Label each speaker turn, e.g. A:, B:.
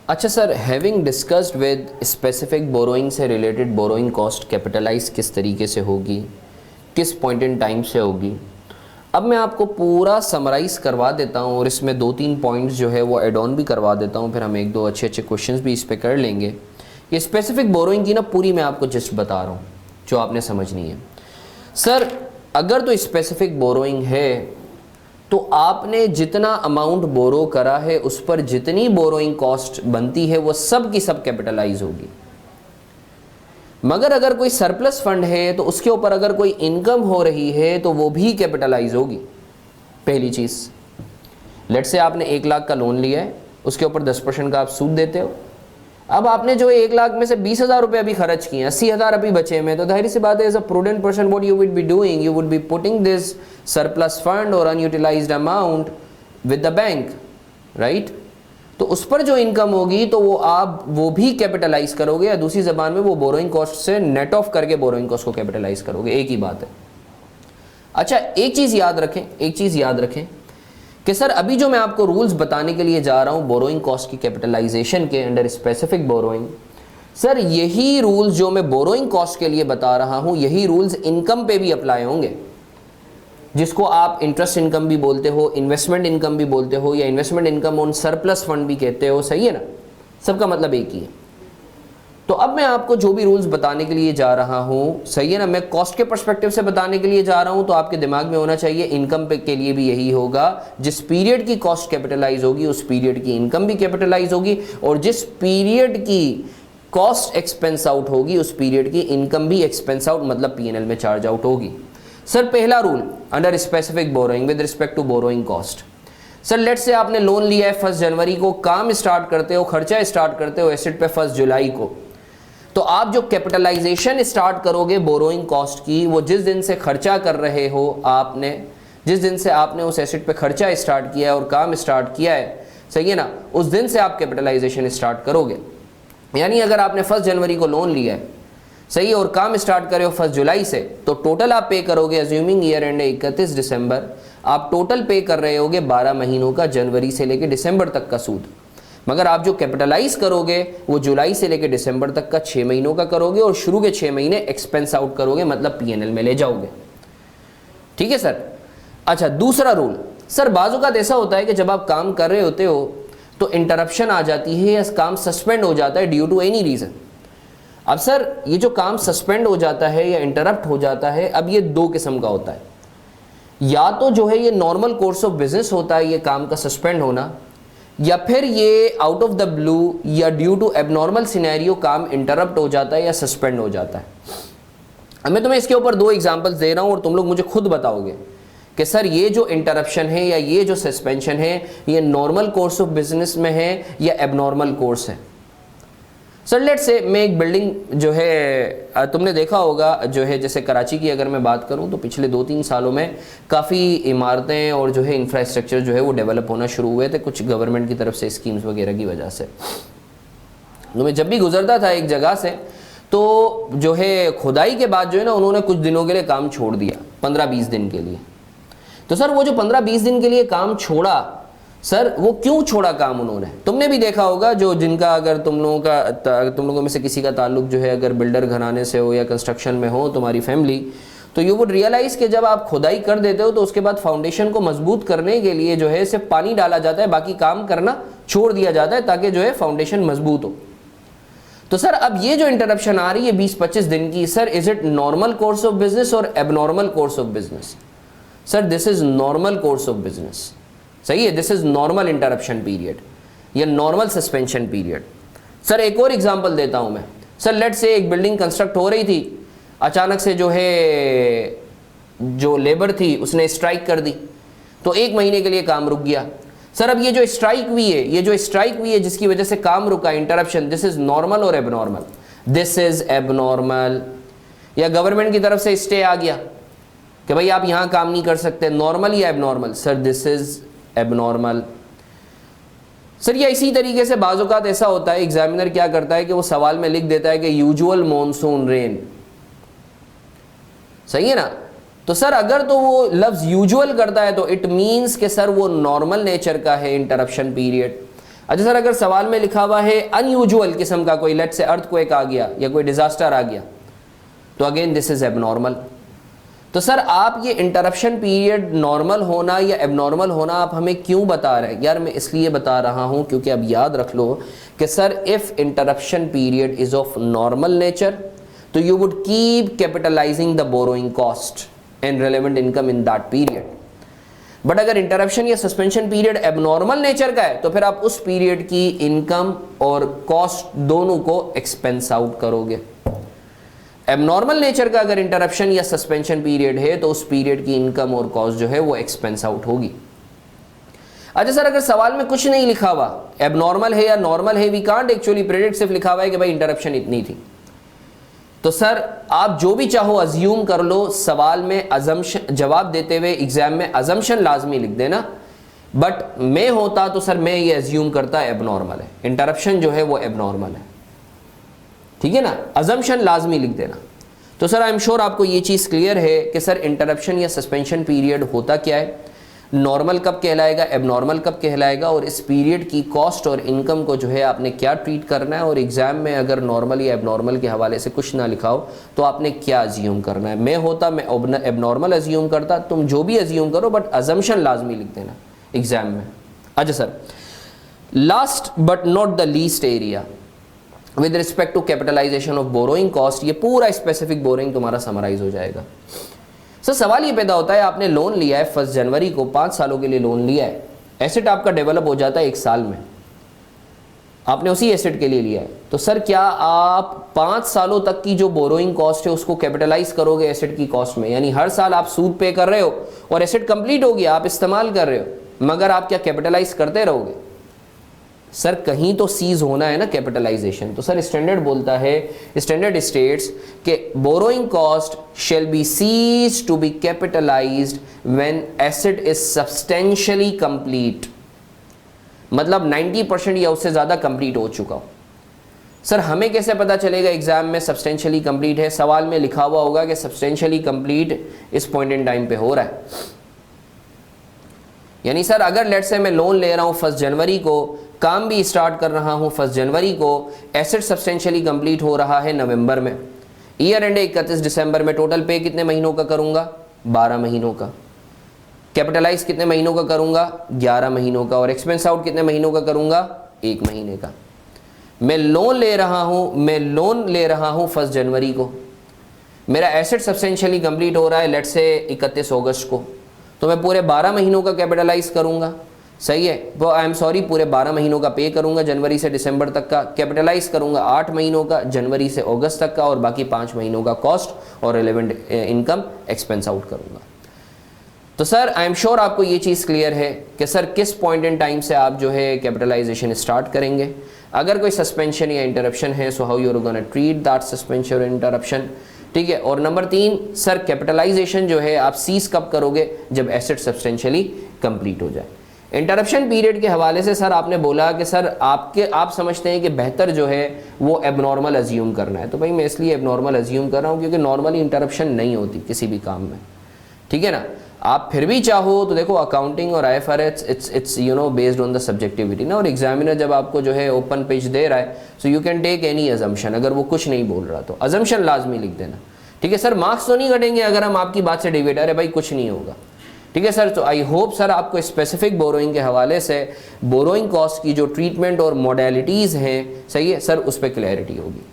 A: अच्छा sir, having discussed with specific borrowing से related borrowing cost capitalise किस तरीके से होगी, किस पॉइंट इन टाइम से होगी, अब मैं आपको पूरा समराइज़ करवा देता हूँ और इसमें 2-3 पॉइंट्स जो है वो एड ऑन भी करवा देता हूँ, फिर हम 1-2 अच्छे क्वेश्चंस भी इस पे कर लेंगे। ये स्पेसिफिक बोरोइंग की ना पूरी मैं आपको जस्ट बता रहा हूँ जो आपने समझनी है। सर अगर तो स्पेसिफिक बोरोइंग है तो आपने जितना अमाउंट बोरो करा है उस पर जितनी बोरोइंग कॉस्ट बनती है वो सब की सब कैपिटलाइज होगी। मगर अगर कोई सरप्लस फंड है तो उसके ऊपर अगर कोई इनकम हो रही है तो वो भी कैपिटलाइज होगी। पहली चीज़, लेट से आपने 1 लाख का लोन लिया है, उसके ऊपर 10% का आप सूद देते हो। अब आपने जो 1 लाख में से 20,000 रुपये अभी खर्च किए, 80,000 अभी बचे में, तो जाहिर सी बात है as a prudent person what you would be doing, you would be putting this surplus fund और unutilised amount with the bank, right. तो उस पर जो इनकम होगी तो वो आप वो भी कैपिटलाइज करोगे, या दूसरी जबान में वो बोरोइंग कॉस्ट से नेट ऑफ करके बोरोइंग कॉस्ट को कैपिटलाइज करोगे, एक ही बात है। अच्छा एक चीज़ याद रखें कि सर अभी जो मैं आपको रूल्स बताने के लिए जा रहा हूं बोरोइंग कॉस्ट की कैपिटलाइजेशन के अंडर स्पेसिफिक बोरोइंग, सर यही रूल्स जो मैं बोरोइंग कॉस्ट के लिए बता रहा हूं यही रूल्स इनकम पे भी अप्लाई होंगे, जिसको आप इंटरेस्ट इनकम भी बोलते हो, इन्वेस्टमेंट इनकम भी बोलते हो, या investment income on surplus fund भी कहते हो, सही है ना, सबका मतलब एक ही है। तो अब मैं आपको जो भी रूल्स बताने के लिए जा रहा हूं, सही है ना, मैं कॉस्ट के पर्सपेक्टिव से बताने के लिए जा रहा हूं, तो आपके दिमाग में होना चाहिए इनकम पे के लिए भी यही होगा, जिस पीरियड की कॉस्ट कैपिटलाइज होगी उस पीरियड की इनकम भी कैपिटलाइज होगी, और जिस पीरियड की कॉस्ट एक्सपेंस आउट होगी उस पीरियड की इनकम भी एक्सपेंस आउट मतलब पीएनएल में चार्ज आउट होगी। सर पहला rule under specific borrowing with respect to borrowing cost, sir late से आपने लोन लिया है 1 जनवरी को, काम स्टार्ट करते हो, खर्चा स्टार्ट करते हो एसेट पे 1 जुलाई को, तो आप जो कैपिटलाइजेशन स्टार्ट करोगे बोरोइंग कॉस्ट की, वो जिस दिन से खर्चा कर रहे हो आपने, जिस दिन से आपने उस एसेट पे खर्चा स्टार्ट किया है और काम स्टार्ट किया है, सही है ना, उस दिन से आप कैपिटलाइजेशन स्टार्ट करोगे। यानी अगर आपने 1 जनवरी को लोन लिया है, सही है, और काम स्टार्ट करे हो 1 जुलाई से, तो टोटल आप पे करोगे, अज्यूमिंग ईयर एंड 31 दिसंबर, आप टोटल पे कर रहे होगे 12 महीनों का, जनवरी से लेकर दिसंबर तक का सूद। मगर आप जो कैपिटलाइज करोगे वो जुलाई से लेकर दिसंबर तक का 6 महीनों का करोगे, और शुरू के 6 महीने एक्सपेंस आउट करोगे, मतलब पीएनएल में ले जाओगे, ठीक है सर। अच्छा दूसरा रूल, सर बाजू का ऐसा होता है कि जब आप काम कर रहे होते हो तो इंटरप्शन आ जाती है या काम सस्पेंड हो जाता है ड्यू टू एनी रीजन। अब सर ये जो काम सस्पेंड हो जाता है या इंटरप्ट हो जाता है, अब ये 2 किस्म का होता है, या तो जो है ये नॉर्मल कोर्स ऑफ बिजनेस होता है ये काम का सस्पेंड होना, या फिर ये आउट ऑफ द ब्लू या ड्यू टू एबनॉर्मल सिनेरियो काम इंटरप्ट हो जाता है या सस्पेंड हो जाता है। अब मैं तुम्हें इसके ऊपर 2 एग्जांपल्स दे रहा हूं और तुम लोग मुझे खुद बताओगे कि सर ये जो इंटरप्शन है या ये जो सस्पेंशन है ये नॉर्मल कोर्स ऑफ बिजनेस में है या एबनॉर्मल कोर्स है। सर लेट से मैं एक बिल्डिंग जो है तुमने देखा होगा, जो है जैसे कराची की अगर मैं बात करूं तो पिछले 2-3 सालों में काफ़ी इमारतें और जो है इंफ्रास्ट्रक्चर जो है वो डेवलप होना शुरू हुए थे कुछ गवर्नमेंट की तरफ से स्कीम्स वगैरह की वजह से। तो मैं जब भी गुजरता था एक जगह से तो जो है खुदाई के बाद जो है ना उन्होंने कुछ दिनों के लिए काम छोड़ दिया, 15-20 दिन के लिए। तो सर वो जो 15-20 दिन के लिए काम छोड़ा, सर वो क्यों छोड़ा काम उन्होंने, तुमने भी देखा होगा, जो जिनका अगर तुम लोगों में से किसी का ताल्लुक जो है अगर बिल्डर घराने से हो या कंस्ट्रक्शन में हो तुम्हारी फैमिली, तो यू वुड रियलाइज कि जब आप खुदाई कर देते हो तो उसके बाद फाउंडेशन को मजबूत करने के लिए जो है सिर्फ पानी डाला जाता है, बाकी काम करना छोड़ दिया जाता है ताकि जो है फाउंडेशन मजबूत हो। तो सर अब ये जो इंटरप्शन आ रही है 20-25 दिन की, sir is it normal course of business और abnormal course of business? Sir this is normal course of business, सही है, this is normal interruption period या नॉर्मल सस्पेंशन पीरियड। सर एक और एग्जांपल देता हूं मैं, सर लेट से एक बिल्डिंग कंस्ट्रक्ट हो रही थी, अचानक से जो है जो लेबर थी उसने स्ट्राइक कर दी, तो 1 महीने के लिए काम रुक गया। सर अब ये जो स्ट्राइक हुई है जिसकी वजह से काम रुका, इंटरप्शन, दिस इज नॉर्मल और एबनॉर्मल? This is abnormal. या गवर्नमेंट की तरफ से स्टे आ गया कि भाई आप यहां काम नहीं कर सकते, नॉर्मल या abnormal? Sir this is abnormal. Sir ये इसी तरीके से बाज़ औक़ात ऐसा होता है, एग्जामिनर क्या करता है कि वो सवाल में लिख देता है कि यूजुअल मॉनसून रेन, सही है ना, तो सर अगर तो वो लफ्ज़ यूजुअल करता है तो इट मीन्स कि सर वो नॉर्मल नेचर का है इंटरप्शन पीरियड। अच्छा सर, अगर सवाल में लिखा हुआ है अनयूजुअल किस्म का कोई, लेट से अर्थक्वेक आ गया या कोई डिजास्टर आ गया, तो अगेन दिस इज एबनॉर्मल। तो सर आप ये इंटरप्शन पीरियड नॉर्मल होना या एबनॉर्मल होना आप हमें क्यों बता रहे हैं? यार मैं इसलिए बता रहा हूं क्योंकि अब याद रख लो कि sir if interruption period is of normal nature तो you would keep capitalising the borrowing cost and relevant income in that period. But अगर इंटरप्शन या सस्पेंशन पीरियड एबनॉर्मल नेचर का है तो फिर आप उस पीरियड की इनकम और कॉस्ट दोनों को एक्सपेंस आउट करोगे। एबनॉर्मल नेचर का अगर इंटरप्शन या सस्पेंशन पीरियड है तो उस पीरियड की इनकम और कॉस्ट जो है वो एक्सपेंस आउट होगी। अच्छा सर, अगर सवाल में कुछ नहीं लिखा हुआ, एबनॉर्मल है या नॉर्मल है, वी कांट एक्चुअली प्रेडिक्ट, सिर्फ लिखा हुआ है कि भाई इंटरप्शन इतनी थी, तो सर आप जो भी चाहो अज्यूम कर लो। सवाल में अजम्पशन जवाब देते हुए एग्जाम में अजम्पशन लाजमी लिख देना। बट मैं होता तो सर मैं ये अज्यूम करता एबनॉर्मल है, इंटरप्शन जो है वो एबनॉर्मल है, ठीक है ना, अजम्पशन लाजमी लिख देना। तो सर आई एम श्योर आपको ये चीज़ क्लियर है कि सर इंटरप्शन या सस्पेंशन पीरियड होता क्या है, नॉर्मल कब कहलाएगा, एबनॉर्मल कब कहलाएगा, और इस पीरियड की कॉस्ट और इनकम को जो है आपने क्या ट्रीट करना है, और एग्जाम में अगर नॉर्मल या एबनॉर्मल के हवाले से कुछ ना लिखा हो तो आपने क्या अज्यूम करना है। मैं होता मैं एबनॉर्मल अज्यूम करता, तुम जो भी अज्यूम करो बट अजम्पशन लाजमी लिख देना एग्जाम में। अच्छा sir, last but not the least area with respect to capitalisation of borrowing cost, ये पूरा स्पेसिफिक बोरोइंग तुम्हारा समराइज हो जाएगा। सर सवाल ये पैदा होता है, आपने लोन लिया है 1 जनवरी को, 5 सालों के लिए लोन लिया है, एसेट आपका डेवलप हो जाता है 1 साल में, आपने उसी एसेट के लिए लिया है, तो सर क्या आप 5 सालों तक की जो बोरोइंग कॉस्ट है उसको कैपिटलाइज करोगे एसेट की कॉस्ट में? यानी हर साल आप सूद पे कर रहे हो और एसेट कंप्लीट हो गया, आप इस्तेमाल कर रहे हो, मगर आप क्या कैपिटलाइज करते रहोगे? सर कहीं तो सीज होना है ना कैपिटलाइजेशन। तो सर स्टैंडर्ड बोलता है, स्टैंडर्ड स्टेट्स कि borrowing cost shall be ceased to be capitalised when asset is substantially complete, मतलब 90% या उससे ज्यादा कंप्लीट हो चुका हो। सर हमें कैसे पता चलेगा एग्जाम में सब्सटेंशियली कंप्लीट है? सवाल में लिखा हुआ होगा कि सब्सटेंशियली कंप्लीट इस पॉइंट इन टाइम पे हो रहा है। यानी सर अगर लेट्स से मैं लोन ले रहा हूं 1 जनवरी को, काम भी स्टार्ट कर रहा हूं 1 जनवरी को, एसेट सब्सटेंशियली कंप्लीट हो रहा है नवंबर में, ईयर एंड 31 दिसंबर में, टोटल पे कितने महीनों का करूंगा? 12 महीनों का। कैपिटलाइज कितने महीनों का करूंगा? 11 महीनों का। और एक्सपेंस आउट कितने महीनों का करूंगा? 1 महीने का। मैं लोन ले रहा हूं 1 जनवरी को, मेरा एसेट सब्सटेंशियली कंप्लीट हो रहा है लेट्स से 31 अगस्त को, तो मैं पूरे 12 महीनों का कैपिटलाइज करूंगा, सही है, वो आई एम सॉरी पूरे 12 महीनों का पे करूंगा, जनवरी से दिसंबर तक का। कैपिटलाइज करूंगा 8 महीनों का, जनवरी से अगस्त तक का, और बाकी 5 महीनों का कॉस्ट और रिलेवेंट इनकम एक्सपेंस आउट करूंगा। तो सर आई एम श्योर आपको ये चीज़ क्लियर है कि सर किस पॉइंट इन टाइम से आप जो है कैपिटलाइजेशन स्टार्ट करेंगे। अगर कोई सस्पेंशन या इंटरप्शन है, so how you are gonna treat that suspension और इंटरप्शन, ठीक है। और नंबर 3 सर कैपिटलाइजेशन जो है आप सीज कब करोगे? जब एसेट सब्सटेंशियली कंप्लीट हो जाए। इंटरप्शन पीरियड के हवाले से सर आपने बोला कि सर आप समझते हैं कि बेहतर जो है वो एबनॉर्मल अज्यूम करना है, तो भाई मैं इसलिए एबनॉर्मल अज्यूम कर रहा हूँ क्योंकि नॉर्मली इंटरप्शन नहीं होती किसी भी काम में, ठीक है ना। आप फिर भी चाहो तो देखो अकाउंटिंग और IFRS it's you know based on the subjectivity ना, और एग्जामिनर जब आपको जो है ओपन पेज दे रहा है so you can take any assumption, अगर वो कुछ नहीं बोल रहा तो अजम्पशन लाजमी लिख देना, ठीक है सर। मार्क्स तो नहीं घटेंगे अगर हम आपकी बात से डिविएट, अरे भाई कुछ नहीं होगा, ठीक है सर। तो आई होप सर आपको स्पेसिफिक बोरोइंग के हवाले से बोरोइंग कॉस्ट की जो ट्रीटमेंट और मॉडलिटीज़ हैं, सही है सर, उस पर क्लैरिटी होगी।